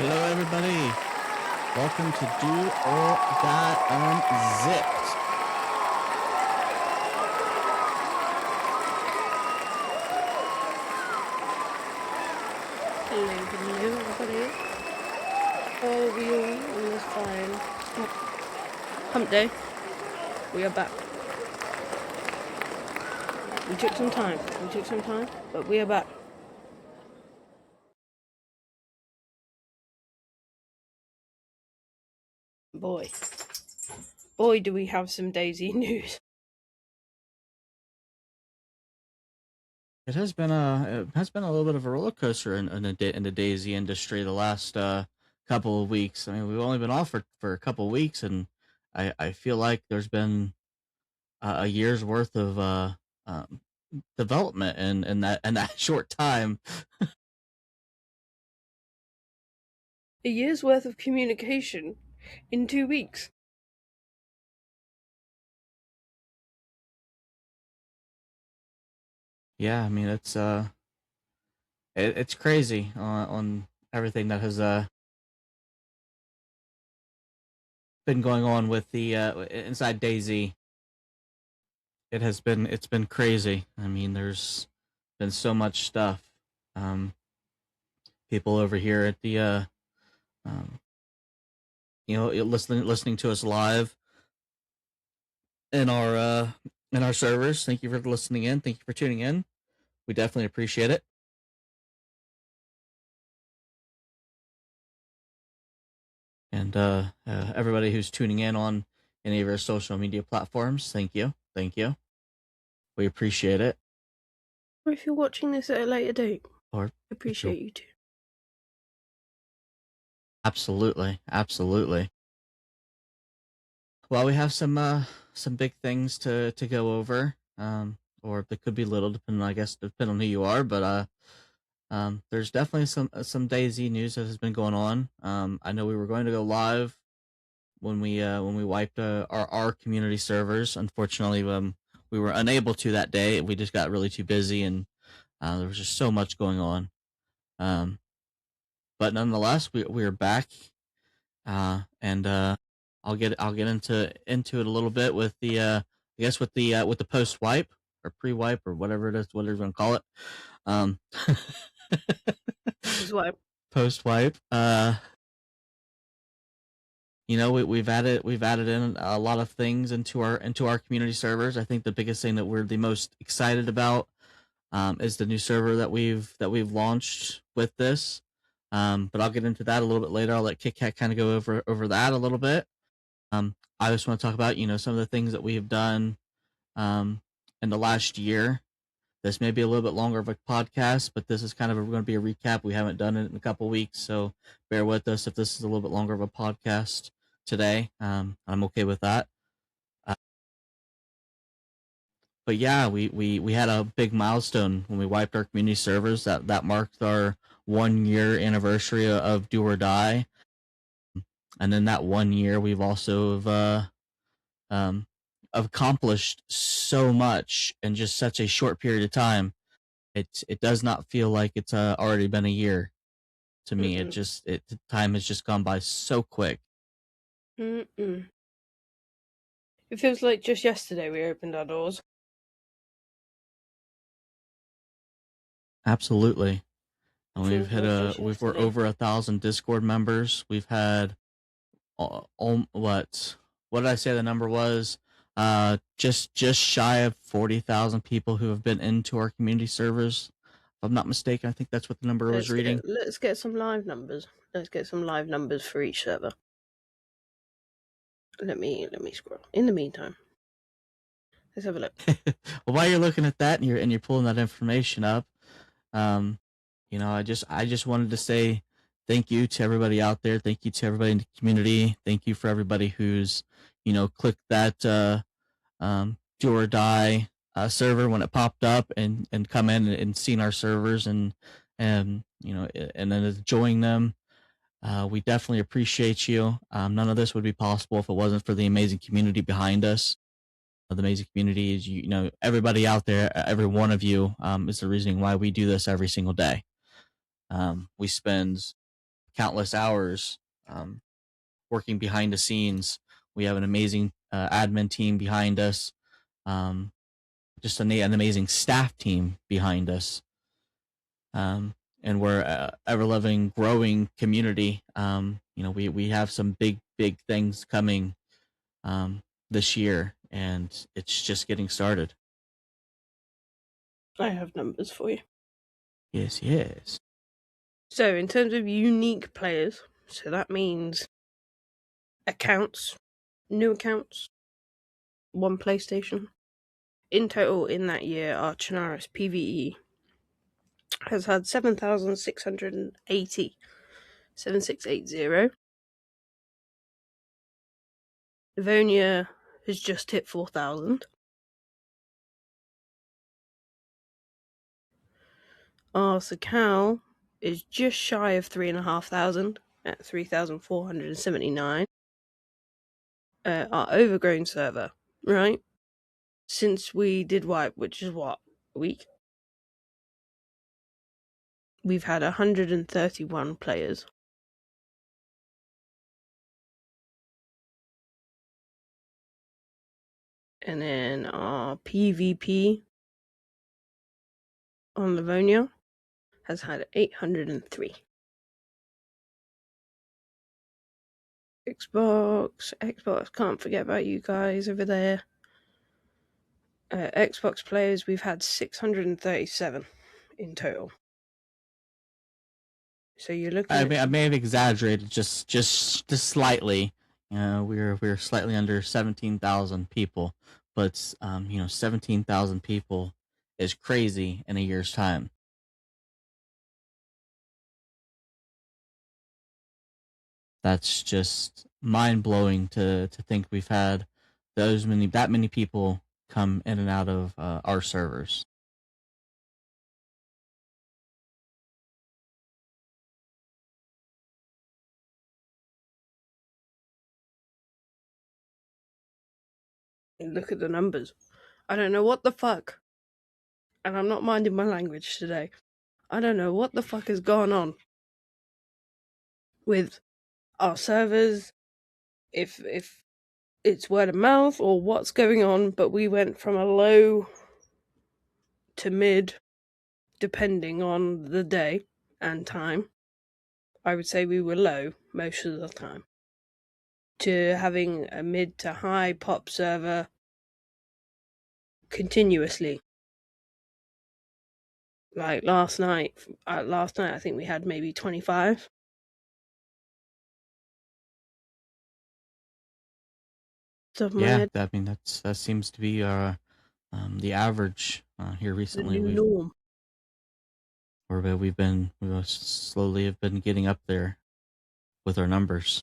Hello, everybody. Welcome to Do or Die Unzipped. Hello, everybody. How are we all on this fine hump day? We are back. We took some time, but we are back. Boy, do we have some DayZ news. It has been a little bit of a roller coaster in the DayZ industry the last couple of weeks. I mean, we've only been off for a couple of weeks, and I feel like there's been a year's worth of development in that short time. A year's worth of communication in 2 weeks. Yeah, I mean it's crazy on everything that has been going on with the inside DayZ. It's been crazy. I mean, there's been so much stuff. People over here at the listening to us live in our servers. Thank you for listening in. Thank you for tuning in. We definitely appreciate it. And everybody who's tuning in on any of our social media platforms, thank you. We appreciate it. Or if you're watching this at a later date, Or appreciate you too. Absolutely. Well, we have some big things to go over, or they could be little, depending on who you are. But there's definitely some DayZ news that has been going on. I know we were going to go live when we wiped our community servers. Unfortunately, we were unable to that day. We just got really too busy, and there was just so much going on. But nonetheless, we're back, and I'll get into it a little bit with the with the post wipe or pre wipe or whatever it is, whatever you want to call it. Post wipe. We've added in a lot of things into our community servers. I think the biggest thing that we're the most excited about is the new server that we've launched with this. But I'll get into that a little bit later. I'll let Kit Kat kind of go over that a little bit. I just want to talk about some of the things that we have done in the last year. This may be a little bit longer of a podcast, but this is kind of going to be a recap. We haven't done it in a couple of weeks, so bear with us if this is a little bit longer of a podcast today. I'm okay with that. But yeah, we had a big milestone when we wiped our community servers. That marked our 1 year anniversary of Do or Die. And then that 1 year, we've also accomplished so much in just such a short period of time. It does not feel like it's already been a year to me. The time has just gone by so quick. It feels like just yesterday we opened our doors. Absolutely. And we're over 1,000 Discord members. We've had what did I say the number was? Just shy of 40,000 people who have been into our community servers. If I'm not mistaken, I think that's what the number was reading. Let's get some live numbers. Let's get some live numbers for each server. Let me scroll. In the meantime, let's have a look. Well, while you're looking at that and you're pulling that information up, I just wanted to say thank you to everybody out there. Thank you to everybody in the community. Thank you for everybody who's clicked that Do or Die server when it popped up and come in and seen our servers and then enjoying them. We definitely appreciate you. None of this would be possible if it wasn't for the amazing community behind us. The amazing community is, everybody out there, every one of you is the reason why we do this every single day. We spend countless hours working behind the scenes. We have an amazing admin team behind us, um, just an amazing staff team behind us, and we're ever loving, growing community. We have some big things coming this year, and it's just getting started. I have numbers for you. Yes. So, in terms of unique players, so that means accounts, new accounts, one PlayStation. In total, in that year, our Chernarus PvE has had 7,680. 7680. Livonia has just hit 4,000. Our Sakal is just shy of 3,500 at 3,479. Our Overgrown Server, right? Since we did wipe, which is what, a week? We've had 131 players. And then our PvP on Livonia has had 803. Xbox, can't forget about you guys over there. Xbox players, we've had 637 in total. So you're looking I may have exaggerated just slightly. We're slightly under 17,000 people, but 17,000 people is crazy in a year's time. That's just mind blowing to think we've had that many people come in and out of our servers. look at the numbers. I don't know what the fuck. And I'm not minding my language today. I don't know what the fuck has gone on with our servers, if it's word of mouth or what's going on, but we went from a low to mid, depending on the day and time. I would say we were low most of the time, to having a mid to high pop server continuously. Like last night I think we had maybe 25. Yeah, I mean that seems to be the average here recently. The new norm. We slowly have been getting up there with our numbers,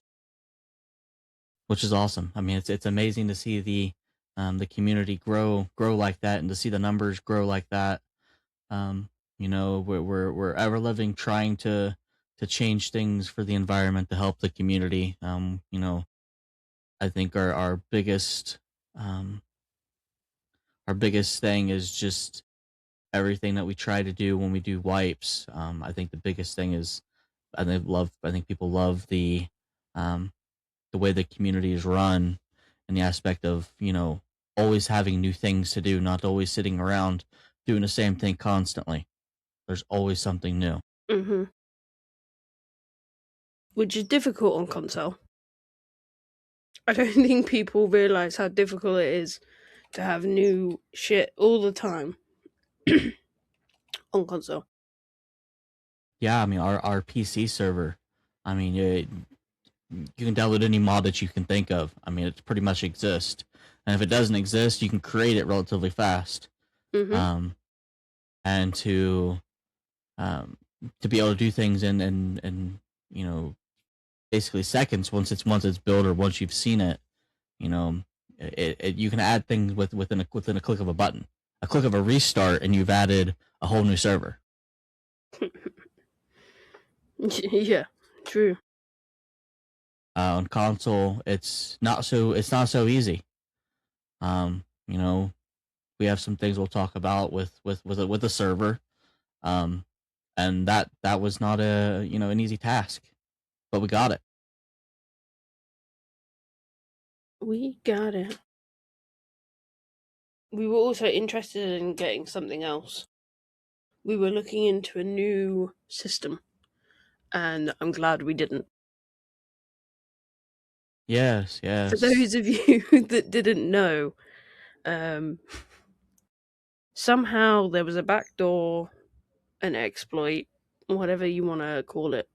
which is awesome. I mean, it's amazing to see the community grow like that, and to see the numbers grow like that. We're ever living, trying to change things for the environment, to help the community. I think our biggest thing is just everything that we try to do when we do wipes. I think the biggest thing is I think people love the way the community is run, and the aspect of always having new things to do, not always sitting around doing the same thing constantly. There's always something new. Mm-hmm. Which is difficult on console. I don't think people realize how difficult it is to have new shit all the time on console. Yeah, I mean our PC server. I mean, you can download any mod that you can think of. I mean, it pretty much exists, and if it doesn't exist, you can create it relatively fast. Mm-hmm. And to be able to do things in basically seconds once it's built, or once you've seen it. You can add things within a click of a button, a click of a restart, and you've added a whole new server. Yeah, true. On console, it's not so easy. We have some things we'll talk about with the server, and that was not an easy task. but we got it. We got it. We were also interested in getting something else. We were looking into a new system, and I'm glad we didn't. Yes, For yes. those of you that didn't know, somehow there was a backdoor, an exploit, whatever you want to call it,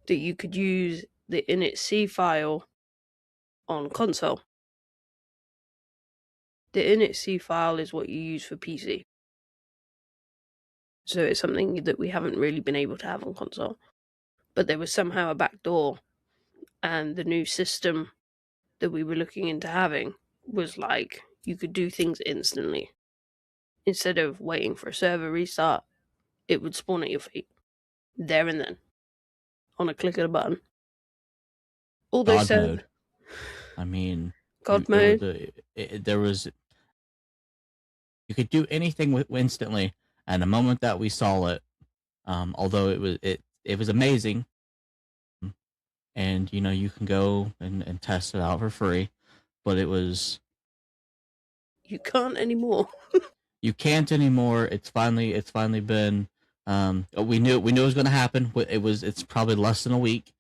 that you could use the initc file on console. The initc file is what you use for PC. So it's something that we haven't really been able to have on console. But there was somehow a backdoor, and the new system that we were looking into having was like you could do things instantly. Instead of waiting for a server restart, it would spawn at your feet. There and then. On a click of a button. Although God mode. I mean, God mode. there was, you could do anything instantly. And the moment that we saw it, although it was amazing, and you can go and test it out for free, but it was, You can't anymore. you can't anymore. It's finally been. We knew it was going to happen. It's probably less than a week.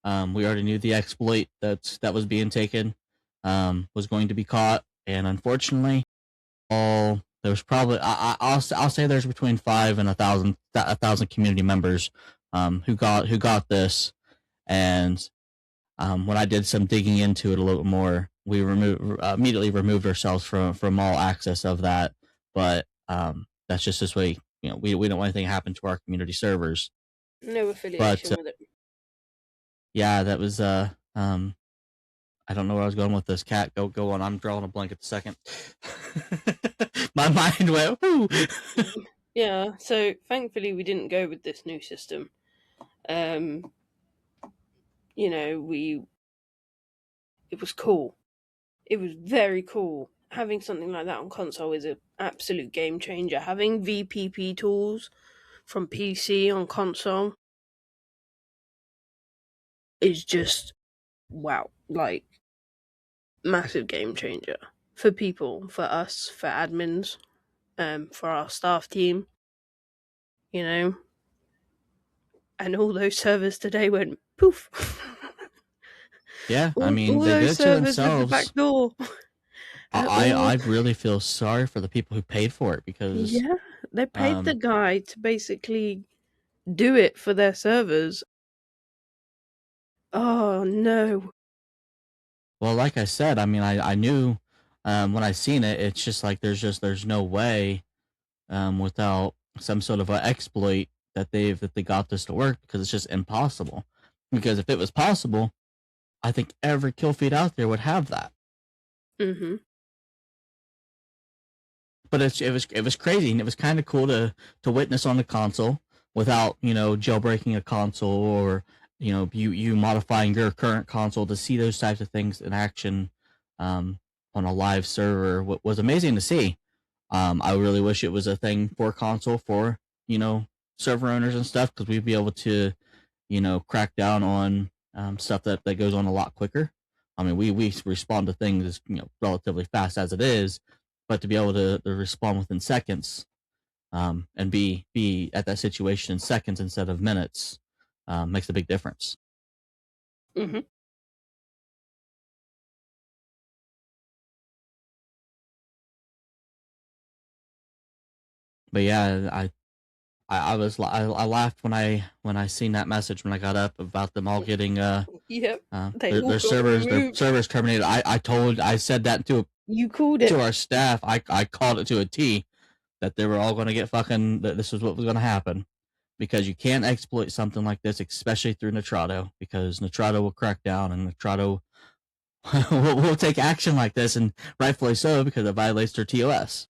We already knew the exploit that was being taken was going to be caught, and unfortunately, there was probably, I'll say there's between 5 and 1,000 community members who got this, and when I did some digging into it a little bit more, we immediately removed ourselves from all access of that. But that's just this way. We don't want anything to happen to our community servers. No affiliation with it. Yeah, that was I don't know where I was going with this. Cat, go on. I'm drawing a blank at the second. My mind went, whoo. Yeah, so thankfully we didn't go with this new system. It was cool. It was very cool. Having something like that on console is an absolute game changer. Having VPP tools from PC on console is just wow, like massive game changer for people, for us, for admins, for our staff team, and all those servers today went poof. Yeah, I all mean, they did those it to servers with the back themselves. door. I really feel sorry for the people who paid for it, because Yeah, they paid the guy to basically do it for their servers. Oh no. well, like I said, I mean, I knew when I seen it, it's just like there's no way without some sort of an exploit that they got this to work, because it's just impossible. Because if it was possible, I think every kill feed out there would have that. Mm-hmm. But it was crazy, and it was kind of cool to witness on the console without jailbreaking a console, or you modifying your current console, to see those types of things in action on a live server. What was amazing to see. I really wish it was a thing for console, for server owners and stuff, because we'd be able to crack down on stuff that goes on a lot quicker. I mean, we respond to things relatively fast as it is, but to be able to respond within seconds, and be at that situation in seconds instead of minutes, makes a big difference. Mm-hmm. But yeah, I laughed when I seen that message when I got up about them all getting Yep. their servers terminated. I said that you called it to our staff. I called it to a T, that they were all going to get fucking, that this was what was going to happen, because you can't exploit something like this, especially through Nitrado, because Nitrado will crack down, and Nitrado will take action like this, and rightfully so, because it violates their TOS.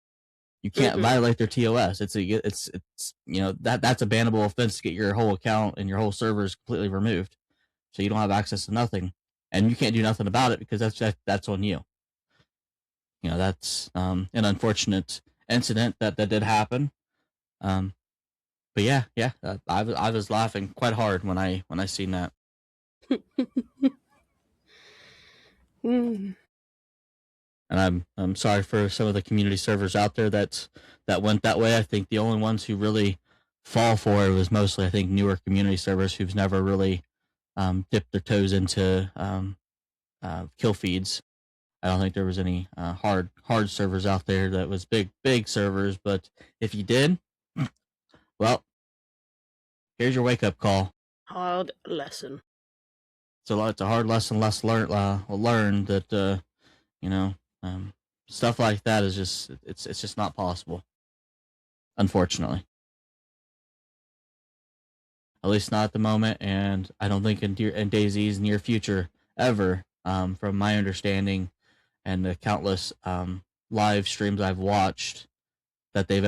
You can't violate their TOS. It's that's a bannable offense to get your whole account and your whole servers completely removed, so you don't have access to nothing, and you can't do nothing about it, because that's on you. That's an unfortunate incident that did happen. But yeah, I was laughing quite hard when I seen that. Mm. And I'm sorry for some of the community servers out there that went that way. I think the only ones who really fall for it was mostly, I think, newer community servers who've never really dipped their toes into kill feeds. I don't think there was any hard servers out there that was big servers. But if you did, well, here's your wake up call. Hard lesson. So it's a hard lesson learned that you know stuff like that is just it's just not possible, unfortunately. At least not at the moment, and I don't think in DayZ's near future ever. From my understanding and the countless live streams I've watched, that they've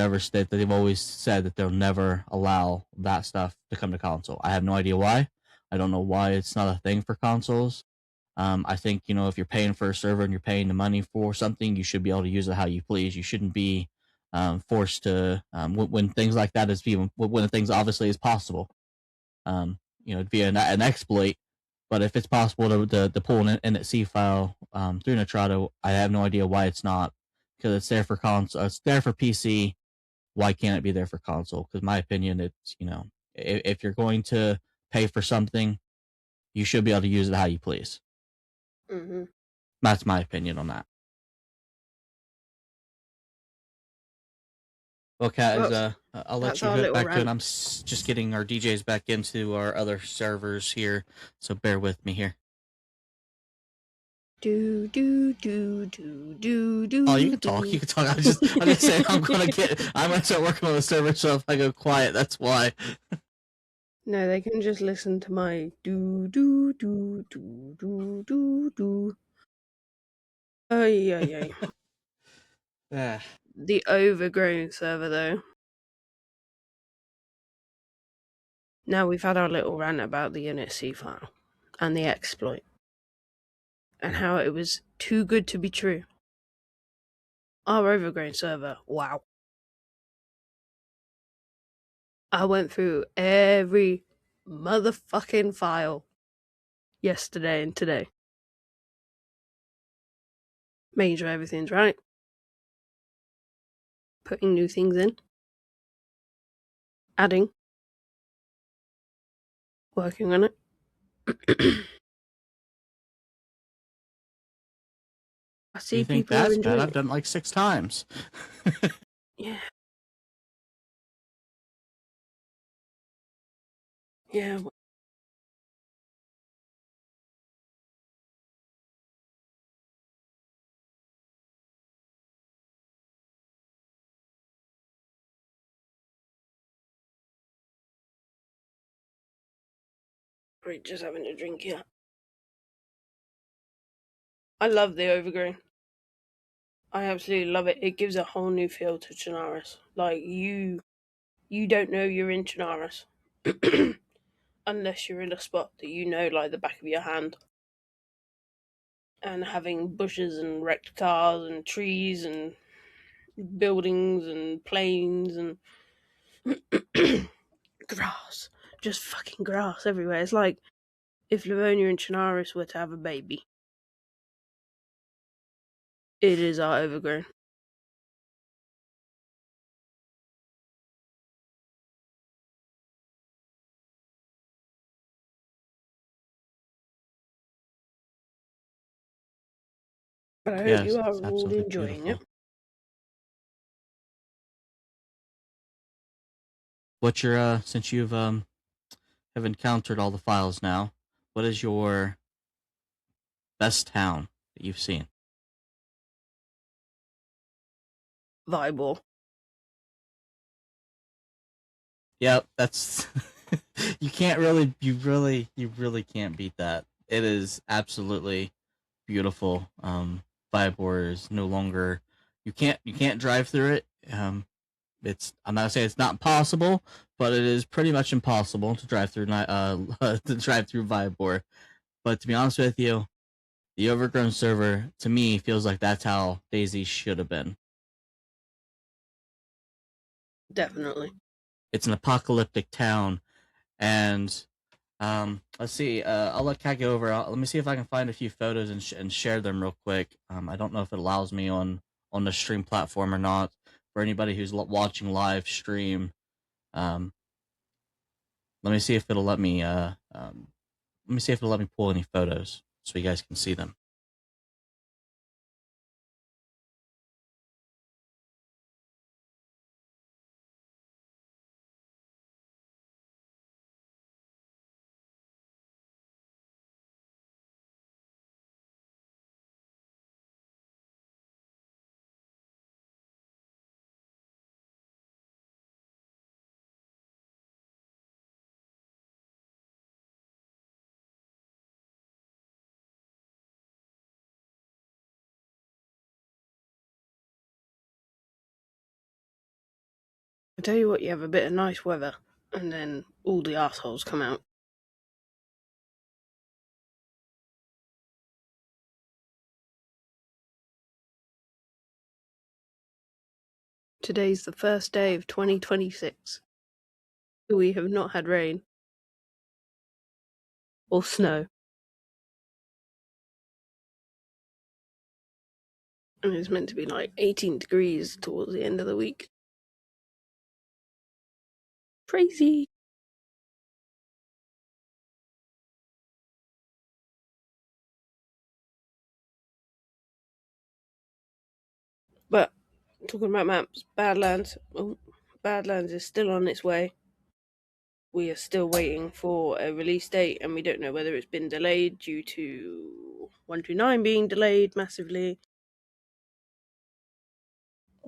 always said that they'll never allow that stuff to come to console. I have no idea why. I don't know why it's not a thing for consoles. I think, if you're paying for a server and you're paying the money for something, you should be able to use it how you please. You shouldn't be forced to when things like that when things obviously is possible. Via an exploit. But if it's possible to pull an init file through Nitrado, I have no idea why it's not, because it's there for console. It's there for PC. Why can't it be there for console? Because my opinion, it's if you're going to pay for something, you should be able to use it how you please. Mm-hmm. That's my opinion on that. Well, Kat, I'll let you get back to it. I'm just getting our DJs back into our other servers here, so bear with me here. Do. Oh, you can talk. You can talk. I'm just saying I'm gonna start working on the server, so if I go quiet, that's why. No, they can just listen to my do. Oh yeah. The Overgrown Server, though. Now we've had our little rant about the init file and the exploit, and how it was too good to be true. Our Overgrown Server, wow. I went through every motherfucking file yesterday and today, making sure everything's right, putting new things in, adding, working on it. I see you think people that's enjoying bad? I've done it like 6 times. Yeah. Yeah. Great, just having a drink here. I love the Overgrown. I absolutely love it. It gives a whole new feel to Chernarus. Like, you don't know you're in Chernarus. Unless you're in a spot that you know like the back of your hand. And having bushes and wrecked cars and trees and buildings and planes and grass. Just fucking grass everywhere. It's like if Livonia and Chernarus were to have a baby. It is our Overgrown. But I hope you are all enjoying beautiful. it. What's your since you've have encountered all the files now, what is your best town that you've seen? Vibor. Yep, that's you really can't beat that. It is absolutely beautiful. Vibor is no longer you can't drive through it. I'm not saying it's not possible, but it is pretty much impossible to drive through Vibor. But to be honest with you, the Overgrown Server to me feels like that's how DayZ should have been. Definitely. It's an apocalyptic town, and Let's see. I'll let Kat go over. Let me see if I can find a few photos and share them real quick. I don't know if it allows me on the stream platform or not. For anybody who's watching live stream, um, let me see if it'll let me. Let me see if it'll let me pull any photos so you guys can see them. I tell you what, you have a bit of nice weather, and then all the assholes come out. Today's the first day of 2026. We have not had rain or snow. And it's meant to be like 18 degrees towards the end of the week. Crazy. But talking about maps, Badlands is still on its way. We are still waiting for a release date, and we don't know whether it's been delayed due to 129 being delayed massively.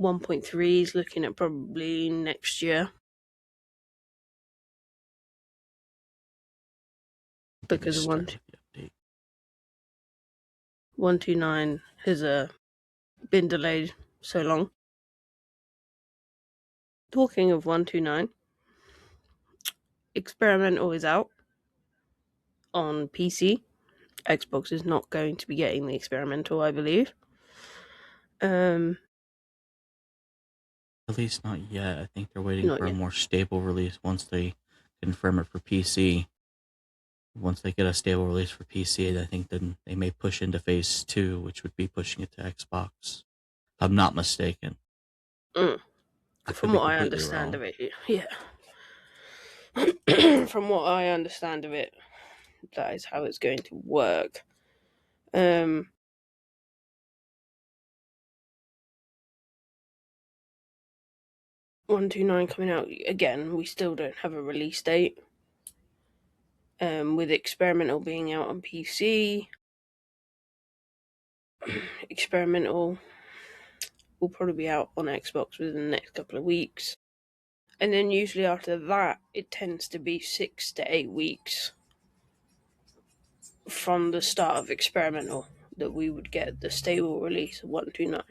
1.3 is looking at probably next year. Because of 129 has been delayed so long. Talking of 129, Experimental is out on PC. Xbox is not going to be getting the Experimental, I believe. At least not yet. I think they're waiting for a more stable release once they confirm it for PC. Once they get a stable release for PC, I think then they may push into phase 2, which would be pushing it to Xbox. If I'm not mistaken. From what I understand of it, yeah. From what I understand of it, that is how it's going to work. 129 coming out again. We still don't have a release date. With Experimental being out on PC, Experimental will probably be out on Xbox within the next couple of weeks. And then usually after that, it tends to be 6 to 8 weeks from the start of Experimental that we would get the stable release of 129.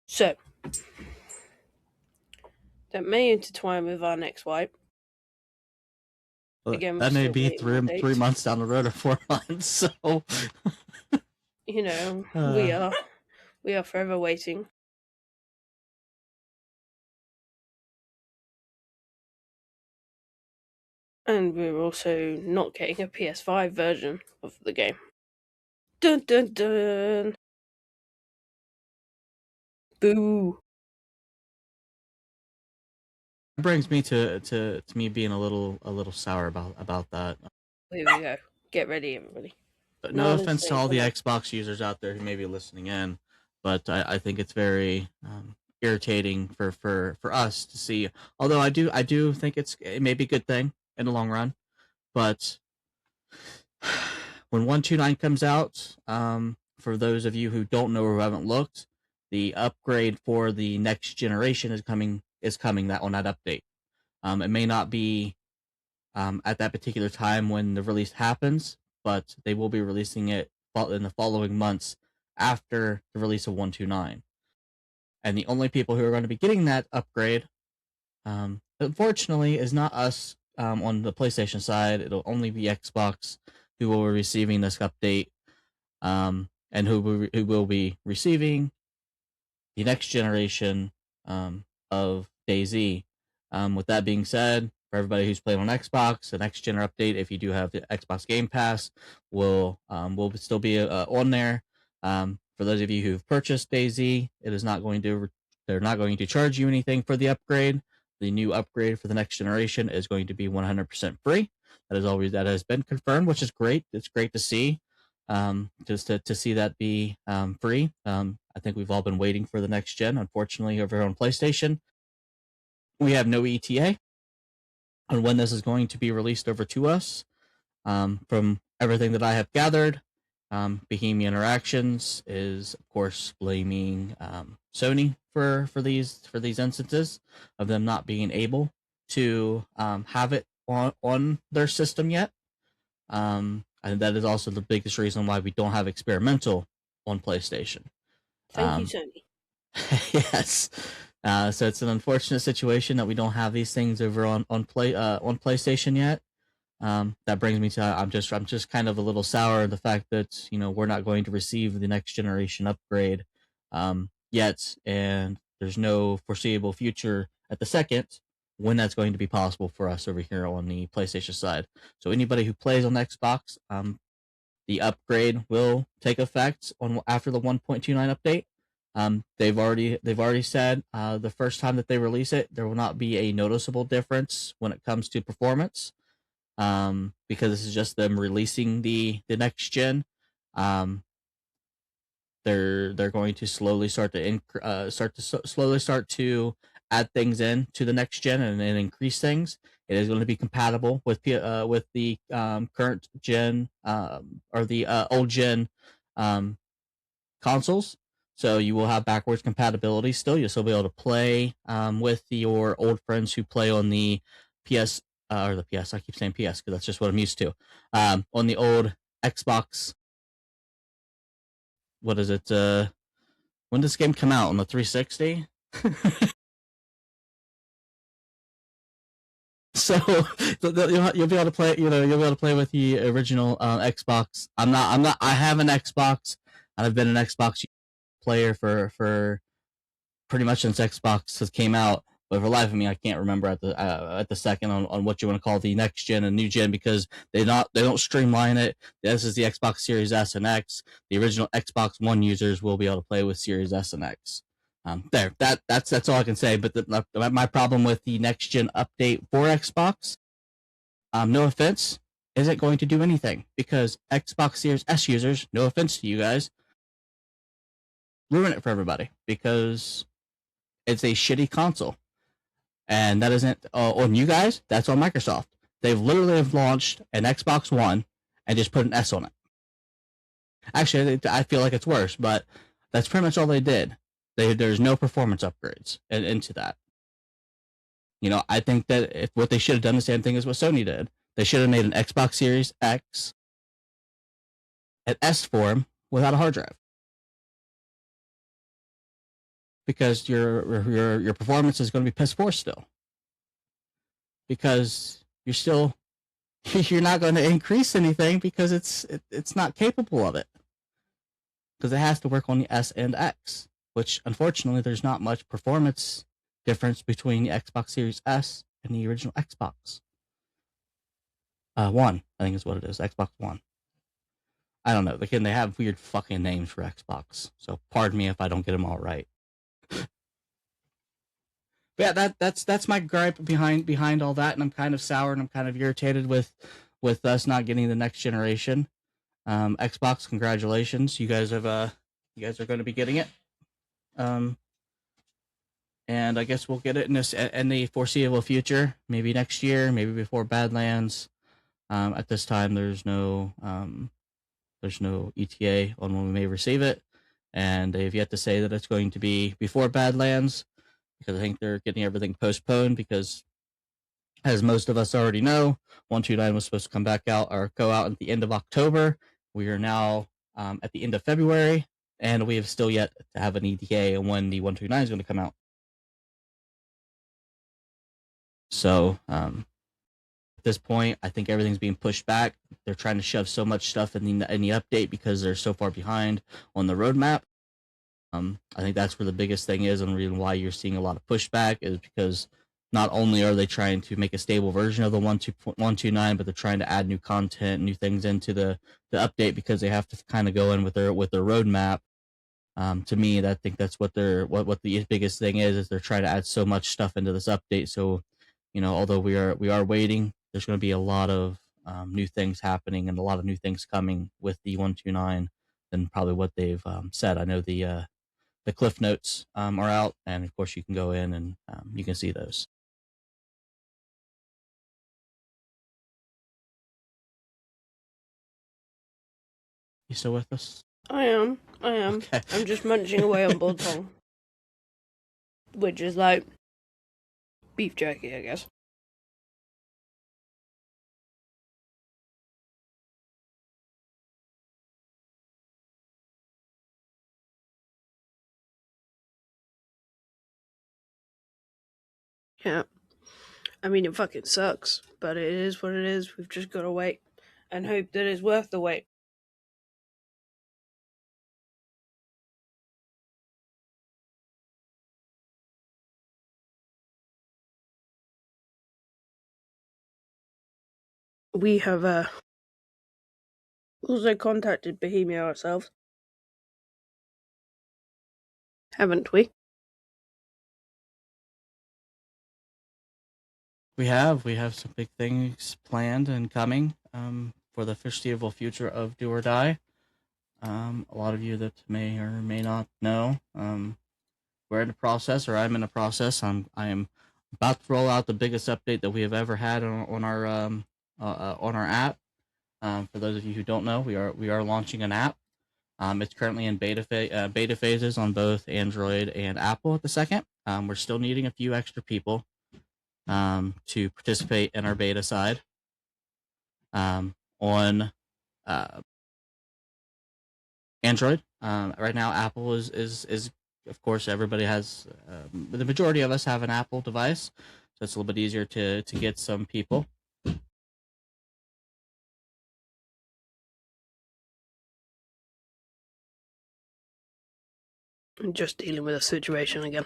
So, that may intertwine with our next wipe. Again, that may be 3 months down the road or 4 months, so... You know, we are forever waiting. And we're also not getting a PS5 version of the game. Dun dun dun! Boo! It brings me to me being a little sour about that. Here we go. Get ready, everybody. No offense to all the Xbox users out there who may be listening in, but I think it's very irritating for us to see. Although I do think it may be a good thing in the long run, but when 129 comes out, for those of you who don't know or who haven't looked, the upgrade for the next generation is coming that on that update. It may not be at that particular time when the release happens, but they will be releasing it in the following months after the release of 129. And the only people who are going to be getting that upgrade, unfortunately, is not us on the PlayStation side. It'll only be Xbox who will be receiving this update, and who will be receiving the next generation of DayZ. With that being said, for everybody who's playing on Xbox, the next gen update, if you do have the Xbox Game Pass, will still be on there. For those of you who've purchased DayZ, it is not going to they're not going to charge you anything for the upgrade. The new upgrade for the next generation is going to be 100% free. That has been confirmed, which is great. It's great to see. Just to see that be free. I think we've all been waiting for the next gen. Unfortunately, over on PlayStation, we have no ETA on when this is going to be released over to us. From everything that I have gathered, Bohemia Interactions is, of course, blaming Sony for these instances of them not being able to have it on their system yet. And that is also the biggest reason why we don't have experimental on PlayStation. Thank you, Sony. Yes. So it's an unfortunate situation that we don't have these things over on PlayStation yet. That brings me to I'm just kind of a little sour at the fact that we're not going to receive the next generation upgrade yet, and there's no foreseeable future at the second when that's going to be possible for us over here on the PlayStation side. So anybody who plays on Xbox, the upgrade will take effect after the 1.29 update. They've already said the first time that they release it, there will not be a noticeable difference when it comes to performance, because this is just them releasing the next gen. They're going to slowly start to add things in to the next gen and increase things. It is going to be compatible with the current gen or the old gen consoles. So you will have backwards compatibility still. You'll still be able to play with your old friends who play on the PS or the PS. I keep saying PS because that's just what I'm used to. On the old Xbox. What is it? When does this game come out? On the 360? So you'll be able to play. You'll be able to play with the original Xbox. I'm not. I have an Xbox. I've been an Xbox player for pretty much since Xbox has came out. But for the life of me, I can't remember at the second on what you want to call the next gen and new gen, because they don't streamline it. This is the Xbox Series S and X. The original Xbox One users will be able to play with Series S and X. That's all I can say. But my problem with the next gen update for Xbox, no offense, isn't going to do anything, because Xbox Series S users, no offense to you guys, ruin it for everybody because it's a shitty console. And that isn't on you guys. That's on Microsoft. They've literally launched an Xbox One and just put an S on it. Actually, I feel like it's worse, but that's pretty much all they did. There's no performance upgrades into that. I think that what they should have done the same thing as what Sony did. They should have made an Xbox Series X an S form without a hard drive, because your performance is going to be piss poor still, because you're not going to increase anything because it's not capable of it, because it has to work on the S and X, which unfortunately there's not much performance difference between the Xbox Series S and the original Xbox One. I think is what it is, Xbox One. I don't know. Again, they have weird fucking names for Xbox, so pardon me if I don't get them all right. But yeah, that's my gripe behind all that, and I'm kind of sour and I'm kind of irritated with us not getting the next generation. Xbox, congratulations, you guys are going to be getting it. And I guess we'll get it in the foreseeable future, maybe next year, maybe before Badlands. At this time, there's no ETA on when we may receive it, and they've yet to say that it's going to be before Badlands, because I think they're getting everything postponed, because as most of us already know, 129 was supposed to come back out or go out at the end of October. We are now at the end of February, and we have still yet to have an ETA on when the 129 is going to come out. So at this point, I think everything's being pushed back. They're trying to shove so much stuff in the update because they're so far behind on the roadmap. I think that's where the biggest thing is, and the reason why you're seeing a lot of pushback is because not only are they trying to make a stable version of the 1.129, but they're trying to add new content, new things into the update, because they have to kind of go in with their roadmap. To me, I think that's what the biggest thing is they're trying to add so much stuff into this update. So, although we are waiting, there's going to be a lot of new things happening and a lot of new things coming with the 1.2.9 than probably what they've said. I know the cliff notes are out, and of course you can go in and you can see those. You still with us? I am. Okay. I'm just munching away on biltong, which is like beef jerky, I guess. Yeah. I mean, it fucking sucks, but it is what it is. We've just got to wait and hope that it's worth the wait. We have also contacted Bohemia ourselves, haven't we? We have some big things planned and coming for the foreseeable future of Do or Die. A lot of you that may or may not know, we're in the process, or I'm in the process. I am about to roll out the biggest update that we have ever had on our app. For those of you who don't know, we are launching an app. It's currently in beta phases on both Android and Apple at the second. We're still needing a few extra people to participate in our beta side. On Android, right now Apple is of course everybody has the majority of us have an Apple device, so it's a little bit easier to get some people. I'm just dealing with a situation again.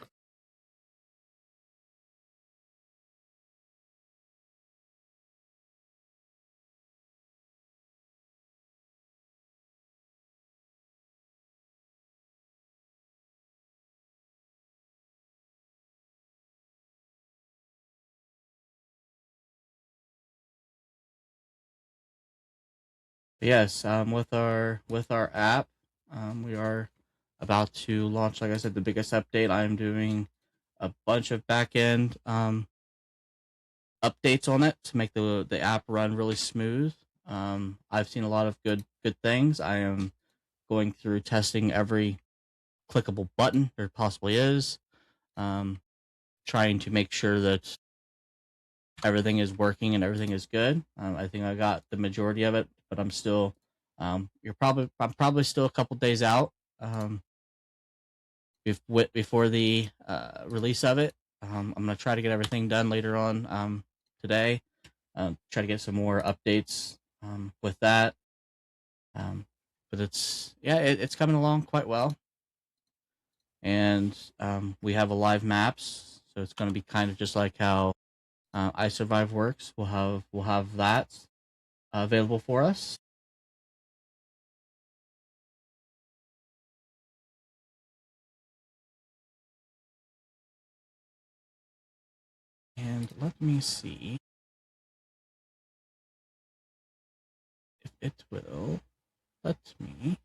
Yes, with our app, we are about to launch, like I said, the biggest update. I am doing a bunch of back end updates on it to make the app run really smooth. I've seen a lot of good things. I am going through testing every clickable button there possibly is, trying to make sure that everything is working and everything is good. I think I got the majority of it, but I'm still I'm probably still a couple days out before the release of it. I'm gonna try to get everything done later on today. Try to get some more updates with that. But it's coming along quite well, and we have a live maps, so it's going to be kind of just like how iSurvive works. We'll have that available for us. And let me see if it will let me.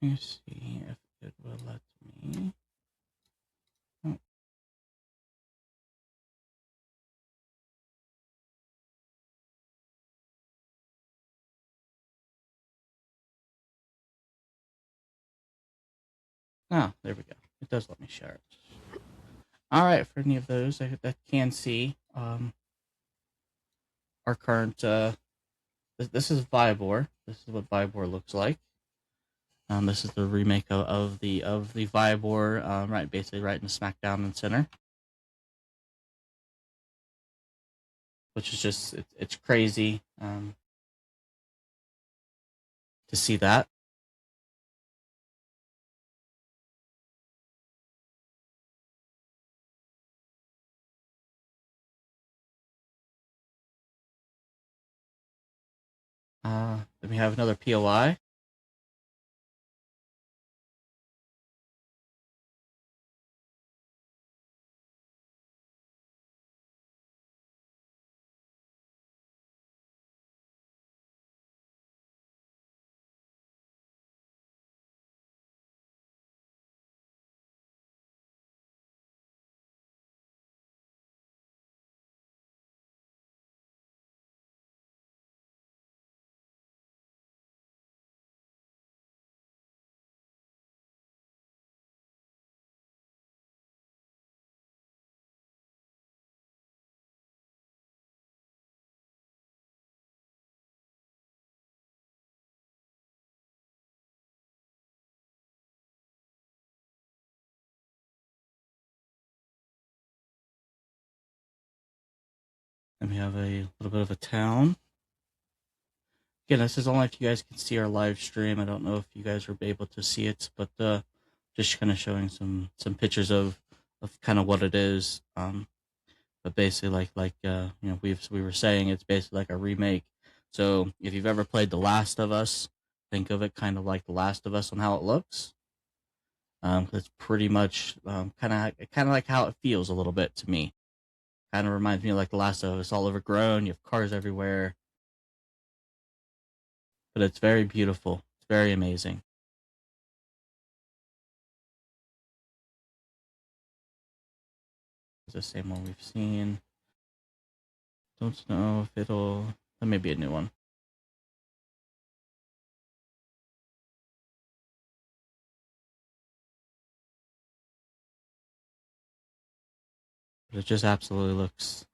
Let me see if it will let me. Oh. Oh, there we go. It does let me share it. All right, for any of those that can see our current, this is Vibor. This is what Vibor looks like. This is the remake of the Vibor, right, basically right in the smackdown and center, which is just it's crazy to see that. Then we have another POI. And we have a little bit of a town. Again, this is only if you guys can see our live stream. I don't know if you guys were able to see it, but just kind of showing some pictures of kind of what it is. But basically, we were saying, it's basically like a remake. So if you've ever played The Last of Us, think of it kind of like The Last of Us on how it looks. It's pretty much kind of like how it feels a little bit to me. Kind of reminds me of like The Last of Us, all overgrown. You have cars everywhere, but it's very beautiful. It's very amazing. It's the same one we've seen. Don't know if it'll. That may be a new one. But it just absolutely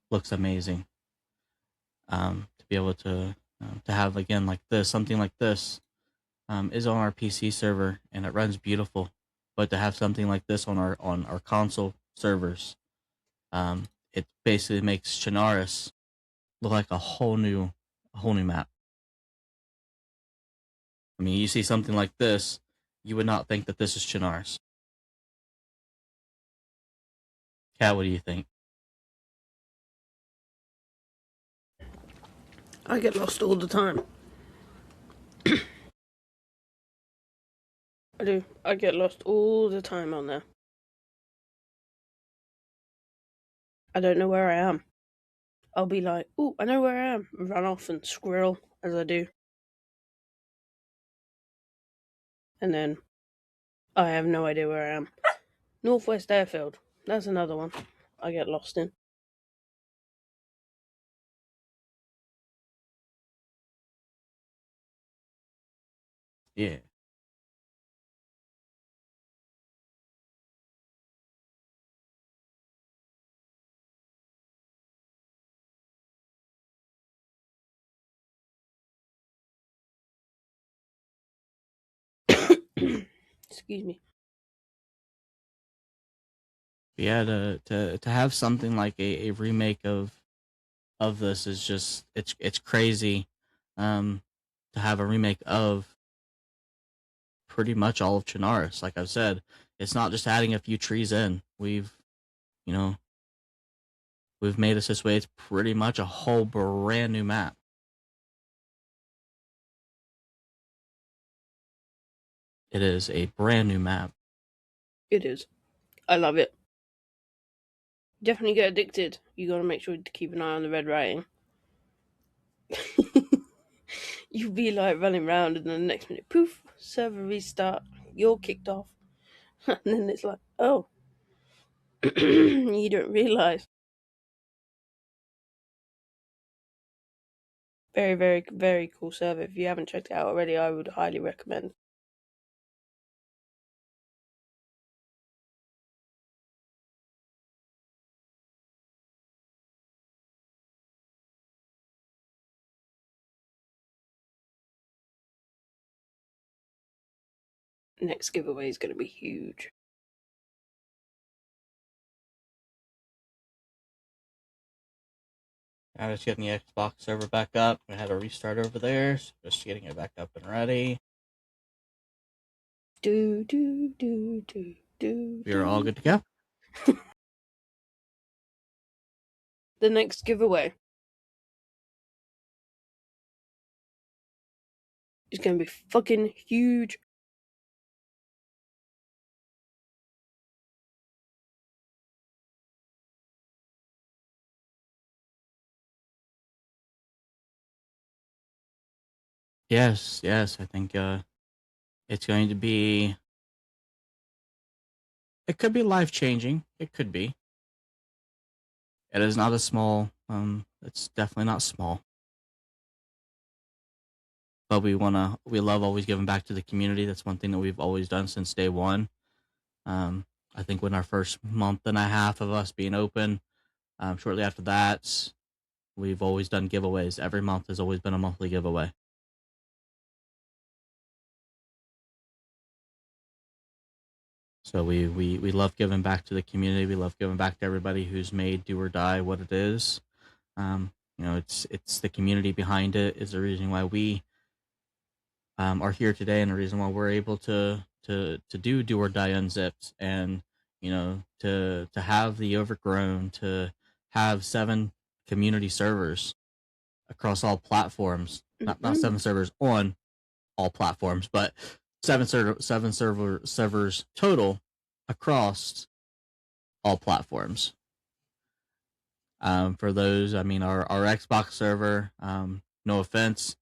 looks amazing. To be able to have again like this, something like this, is on our PC server and it runs beautiful. But to have something like this on our console servers, it basically makes Chernarus look like a whole new map. I mean, you see something like this, you would not think that this is Chernarus. Kat, what do you think? I get lost all the time. I do. I get lost all the time on there. I don't know where I am. I'll be like, "Ooh, I know where I am," and run off and squirrel as I do. And then I have no idea where I am. Northwest Airfield. That's another one I get lost in. Yeah. Excuse me. Yeah, to have something like a remake of this is just it's crazy. To have a remake of pretty much all of Chernarus. Like I've said, it's not just adding a few trees in. You know, we've made it this way. It's pretty much a whole brand new map. It is a brand new map. It is. I love it. Definitely get addicted. You gotta make sure to keep an eye on the red writing. You'll be like running around, and then the next minute, poof, server restart. You're kicked off, and then it's like, oh, you don't realize. Very, very, very cool server. If you haven't checked it out already, I would highly recommend. Next giveaway is going to be huge. I'm just getting the Xbox server back up. I had a restart over there, so just getting it back up and ready. Do. We're all good to go. The next giveaway is going to be fucking huge. Yes, I think it's going to be. It could be life changing. It could be. It is not a small. It's definitely not small. But we love always giving back to the community. That's one thing that we've always done since day one. I think when our first month and a half of us being open, shortly after that, we've always done giveaways. Every month has always been a monthly giveaway. So we love giving back to the community. We love giving back to everybody who's made Do or Die what it is. It's the community behind it is the reason why we are here today, and the reason why we're able to do or Die Unzipped, and to have the Overgrown, to have 7 community servers across all platforms. Not 7 servers on all platforms, but 7 servers total across all platforms. For those, I mean, our Xbox server, no offense,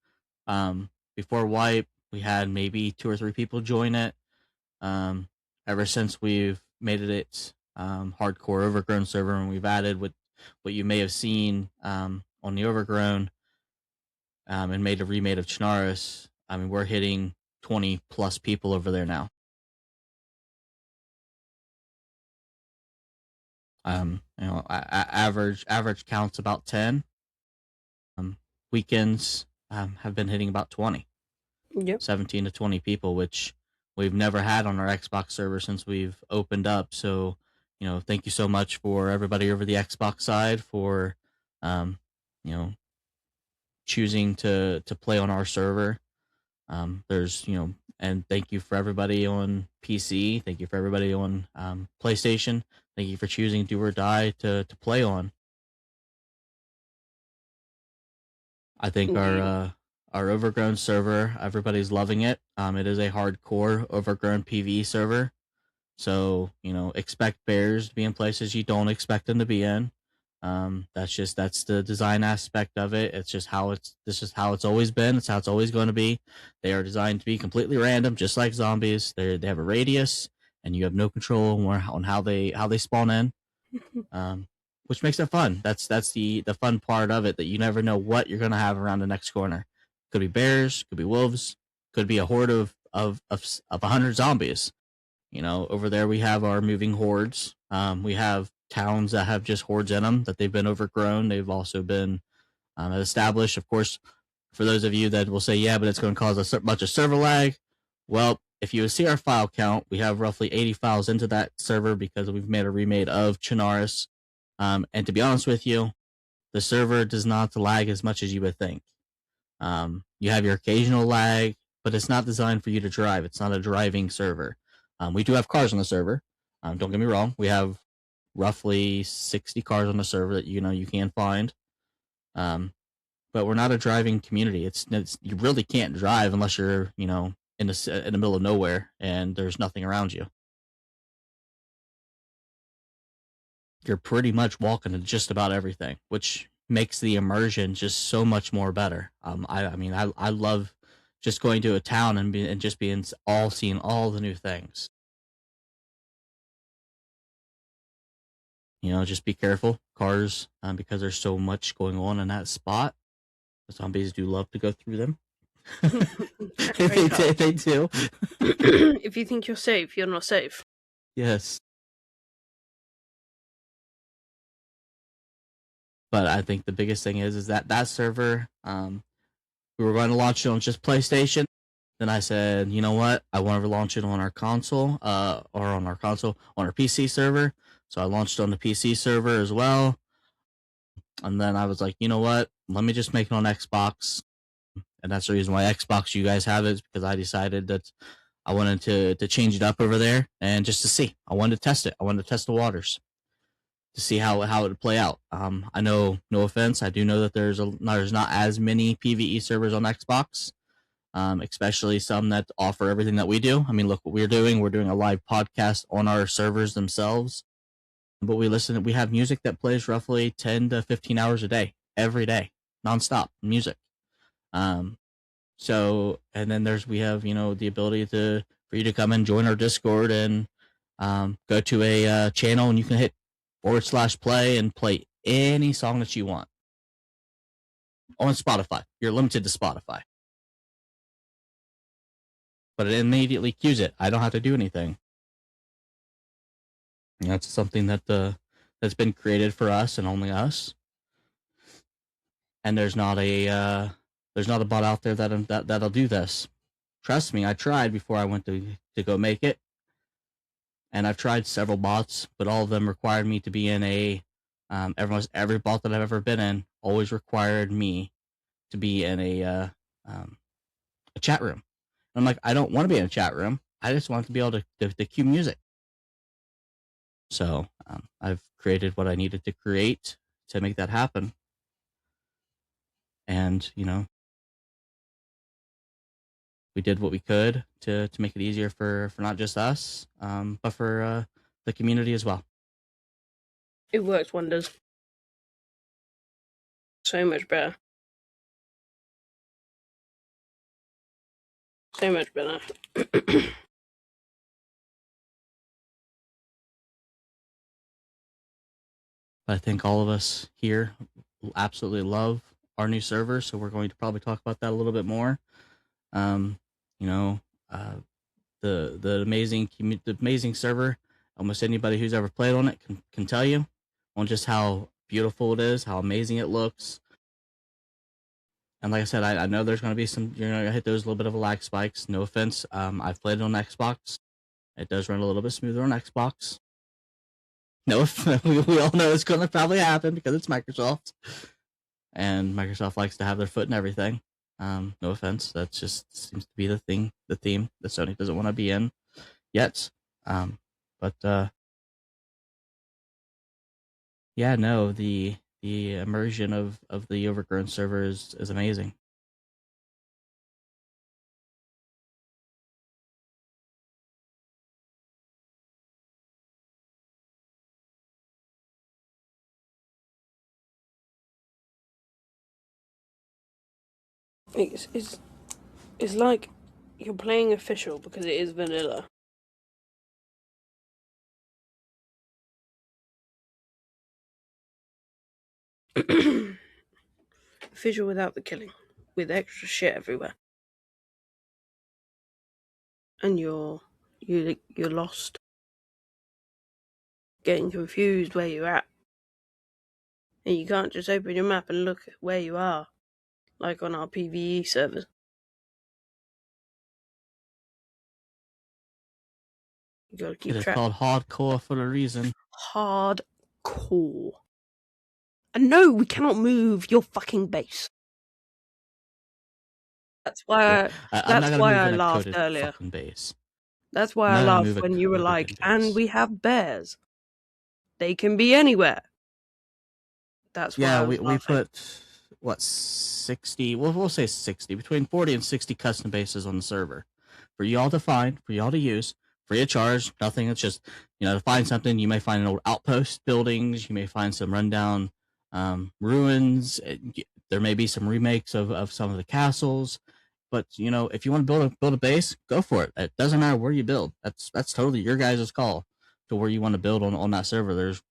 before Wipe, we had maybe 2 or 3 people join it. Ever since we've made it hardcore Overgrown server, and we've added what you may have seen on the Overgrown, and made a remade of Chernarus, I mean, we're hitting 20 plus people over there now. Average counts about 10. Weekends have been hitting about 20. Yep. 17 to 20 people, which we've never had on our Xbox server since we've opened up. So, thank you so much for everybody over the Xbox side for, choosing to play on our server. There's, and thank you for everybody on PC. Thank you for everybody on PlayStation. Thank you for choosing Do or Die to play on. I think our Overgrown server, everybody's loving it. It is a hardcore Overgrown PvE server, so expect bears to be in places you don't expect them to be in. That's the design aspect of it. This is how it's always been. It's how it's always going to be. They are designed to be completely random, just like zombies. They have a radius, and you have no control on how they spawn in. Which makes it fun. That's the fun part of it, that you never know what you're gonna have around the next corner. Could be bears, could be wolves, could be a horde of 100 zombies. Over there we have our moving hordes. We have towns that have just hordes in them, that they've been overgrown. They've also been established. Of course, for those of you that will say, yeah, but it's going to cause a bunch of server lag. Well, if you see our file count, we have roughly 80 files into that server because we've made a remade of Chernarus. And to be honest with you, the server does not lag as much as you would think. You have your occasional lag, but it's not designed for you to drive. It's not a driving server. We do have cars on the server. Don't get me wrong. We have roughly 60 cars on the server that you can find. But we're not a driving community. It's you really can't drive unless you're in the middle of nowhere and there's nothing around you. You're pretty much walking to just about everything, which makes the immersion just so much more better. I mean, I love just going to a town and just being seeing all the new things. Just be careful, cars, because there's so much going on in that spot. The zombies do love to go through them. They do. If you think you're safe, you're not safe. Yes. But I think the biggest thing is that server, we were going to launch it on just PlayStation. Then I said, you know what? I want to launch it on our console, on our PC server. So I launched on the PC server as well. And then I was like, you know what? Let me just make it on Xbox. And that's the reason why Xbox you guys have it, is because I decided that I wanted to change it up over there and just to see. I wanted to test it. I wanted to test the waters to see how it would play out. I know, no offense, I do know that there's not as many PvE servers on Xbox, especially some that offer everything that we do. I mean, look what we're doing. We're doing a live podcast on our servers themselves, but we have music that plays roughly 10 to 15 hours a day, every day, nonstop music. So, and then we have, the ability for you to come and join our Discord and go to a channel, and you can hit /play and play any song that you want on Spotify. You're limited to Spotify, but it immediately cues it. I don't have to do anything. That's something that's been created for us and only us. And there's not a bot out there that'll do this. Trust me, I tried before I went to go make it. And I've tried several bots, but all of them required me to be in every bot that I've ever been in always required me to be in a chat room. And I'm like, I don't want to be in a chat room. I just want to be able to cue music. So I've created what I needed to create to make that happen. And, we did what we could to make it easier for not just us, but for the community as well. It works wonders. So much better. So much better. I think all of us here absolutely love our new server, so we're going to probably talk about that a little bit more. The amazing server. Almost anybody who's ever played on it can tell you on just how beautiful it is, how amazing it looks. And like I said, I know there's going to be you're going to hit those little bit of lag spikes. No offense. I've played it on Xbox. It does run a little bit smoother on Xbox. No, we all know it's going to probably happen because it's Microsoft. And Microsoft likes to have their foot in everything. No offense. That just seems to be the theme that Sony doesn't want to be in yet. But yeah, no, the immersion of the Overgrown Server is amazing. It's like you're playing official because it is vanilla. Official without the killing, with extra shit everywhere, and you're lost, getting confused where you're at, and you can't just open your map and look at where you are, like on our PvE servers. You gotta keep track. It is called hardcore for a reason. Hardcore. And no, we cannot move your fucking base. That's why I laughed earlier. Base. That's why I laughed when you were like, and we have bears. They can be anywhere. That's why we put what 60, we'll say 60, between 40 and 60 custom bases on the server for y'all to find, for y'all to use, free of charge, nothing. It's just, to find something. You may find an old outpost buildings, you may find some rundown ruins. There may be some remakes of some of the castles, but if you want to build a base, go for it. It doesn't matter where you build. That's totally your guys' call to where you want to build on that server. There's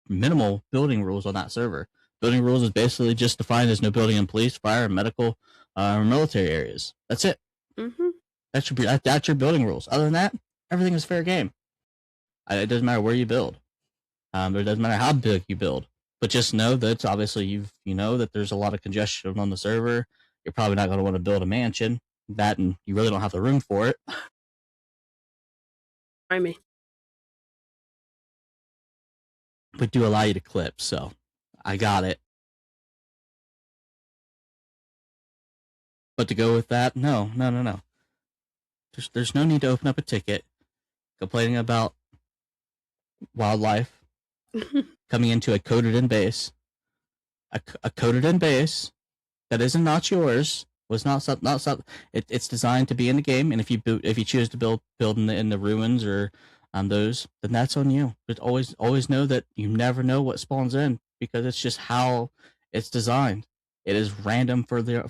minimal building rules on that server. Building rules is basically just defined as no building in police, fire, medical, or military areas. That's it. Mm-hmm. That's your building rules. Other than that, everything is fair game. It doesn't matter where you build. It doesn't matter how big you build. But just know that obviously you know that there's a lot of congestion on the server. You're probably not going to want to build a mansion. That, and you really don't have the room for it. I mean, but do allow you to clip, so I got it. But to go with that, no. There's no need to open up a ticket complaining about wildlife coming into a coded-in base. A coded-in base that isn't not yours was not something. It's designed to be in the game, and if you choose to build in the ruins or those, then that's on you. But always know that you never know what spawns in, because it's just how it's designed. It is random for the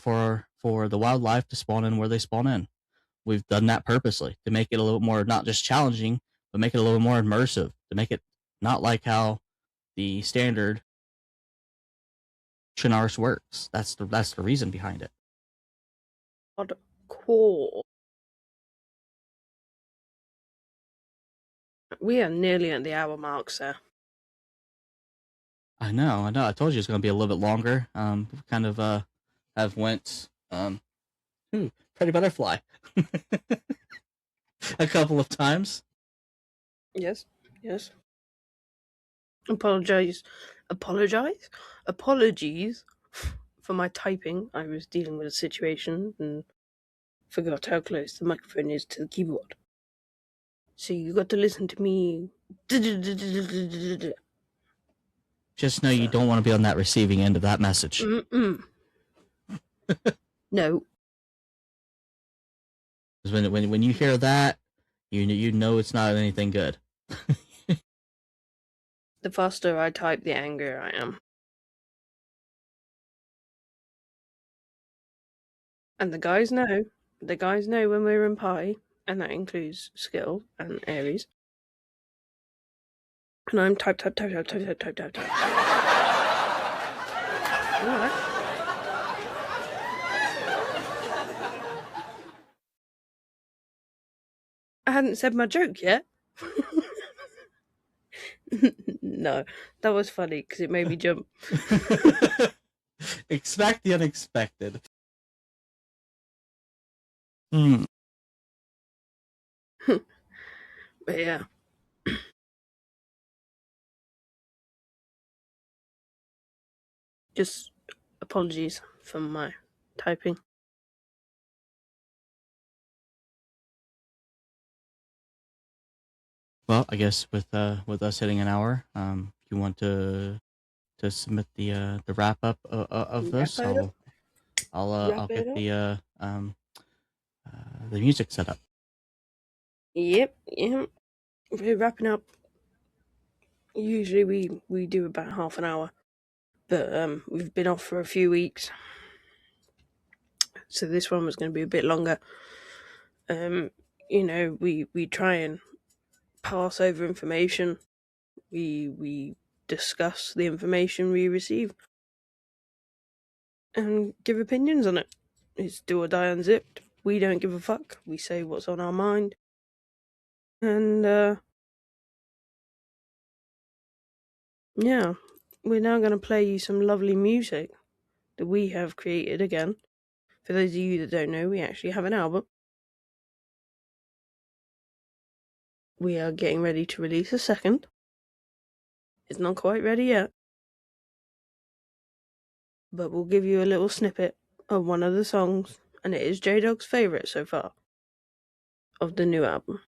wildlife to spawn in where they spawn in. We've done that purposely to make it a little more not just challenging, but make it a little more immersive, to make it not like how the standard Chinaris works. That's the reason behind it. Cool. We are nearly at the hour mark, sir. I know. I told you it's going to be a little bit longer. Kind of have went Pretty Butterfly a couple of times. Yes. Apologies for my typing. I was dealing with a situation and forgot how close the microphone is to the keyboard. So you got to listen to me. Just know you don't want to be on that receiving end of that message. No. Because when you hear that, you know it's not anything good. The faster I type, the angrier I am. And the guys know when we're in Pi, and that includes skill and Aries. And I'm type. Alright. I hadn't said my joke yet. No, that was funny because it made me jump. Expect the unexpected. But yeah. Just apologies for my typing. Well, I guess with us hitting an hour, if you want to submit the wrap up of this, I'll get the music set up. Yep. We're wrapping up. Usually we do about half an hour, but we've been off for a few weeks, so this one was going to be a bit longer. We try and pass over information. We discuss the information we receive and give opinions on it. It's do or die unzipped. We don't give a fuck. We say what's on our mind. And yeah, we're now going to play you some lovely music that we have created again. For those of you that don't know, we actually have an album. We are getting ready to release a second. It's not quite ready yet, but we'll give you a little snippet of one of the songs, and it is J-Dog's favourite so far of the new album.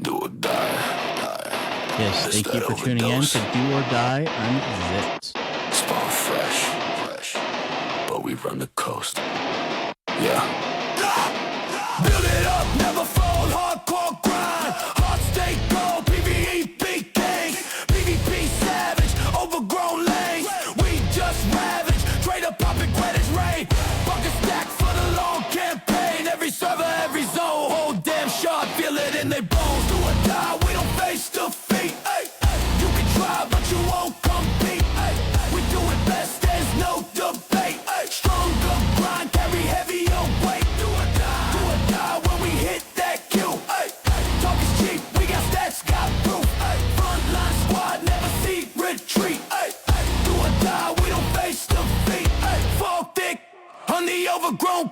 Do or die. Yes, thank you for tuning in to Do or Die Unzipped. Spawn fresh, but we run the coast. Yeah. Build it up, never fold, hardcore grind. Heart stay gold, PvE big thing, PvP savage.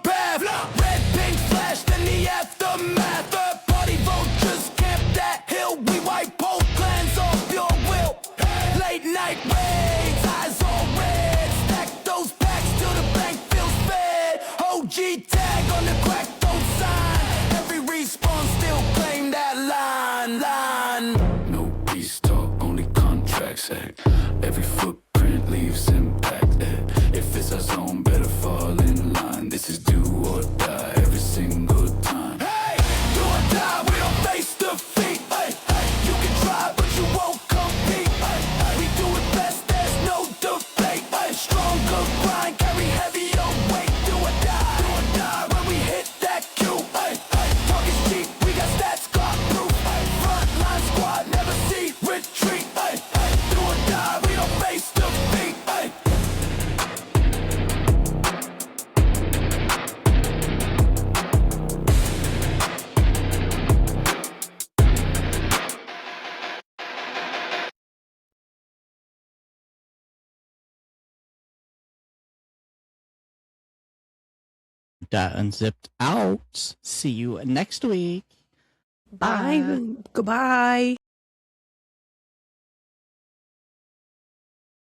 path. Red, pink flash, then the aftermath. Third party vultures camp that hill. We wipe whole clans off your will. Late night raids, eyes all red. Stack those packs till the bank feels fed. OG tag on the crack, don't sign. Every respawn still claim that line. No peace talk, only contracts. Every footprint leaves impact. If it's our zone, better fall in line. This is do or die every single time. Hey, do or die, we don't face defeat. You can try, but you won't compete. We do it best, there's no debate. Stronger grind, carry heavier weight. Do or die when we hit that cue. Talk is cheap, we got stats, got proof. Frontline squad, never see retreat. Do or die, we don't face defeat. That unzipped out. See you next week. Bye. Goodbye.